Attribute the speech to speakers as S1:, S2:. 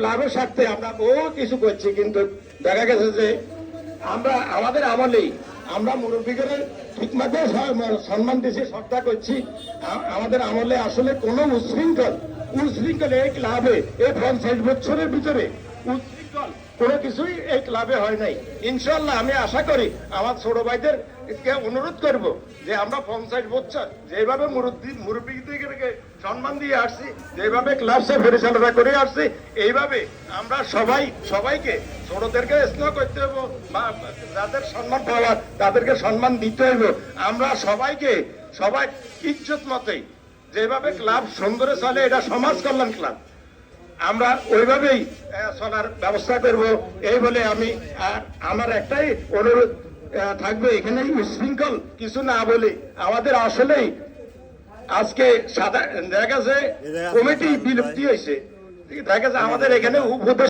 S1: লাভের স্বার্থে আমরা বহু কিছু করছি, কিন্তু দেখা গেছে যে আমরা আমাদের আমলেই আমরা মুরব্বীদের ঠিকমতো সম্মান দিচ্ছি, শ্রদ্ধা করছি। আমাদের আমলে আসলে কোনো উচ্ছৃঙ্খল এই ক্লাবে এই 50 বছরের ভিতরে উচ্ছৃঙ্খল কোনো কিছুই এই ক্লাবে হয় নাই। ইনশাল্লাহ আমি আশা করি আমার ছোট ভাইদের অনুরোধ করব যে আমরা 50 বছর যেভাবে মুরব্বীদেরকে সম্মান দিয়ে আসছি, যেভাবে ক্লাবকে পরিচালনা করে আসছি, এইভাবে আমরা সবাইকে ছোটদেরকে স্নেহ করতে হবে, বা যাদের সম্মান পাওয়ার তাদেরকে সম্মান দিতে হবে। আমরা সবাই ইজ্জত মতেই যেভাবে ক্লাব সুন্দরে চলে, এটা সমাজ কল্যাণ ক্লাব, আমরা ওইভাবেই চলার ব্যবস্থা করব। এই বলে আমি আমার একটাই অনুরোধ থাকবে, এখানে উচ্ছৃঙ্খল কিছু না বলে আমাদের আসলেই আজকে দেখা গেছে কমিটি বিলুপ্তি হয়েছে, দেখা গেছে আমাদের এখানে উপদেশ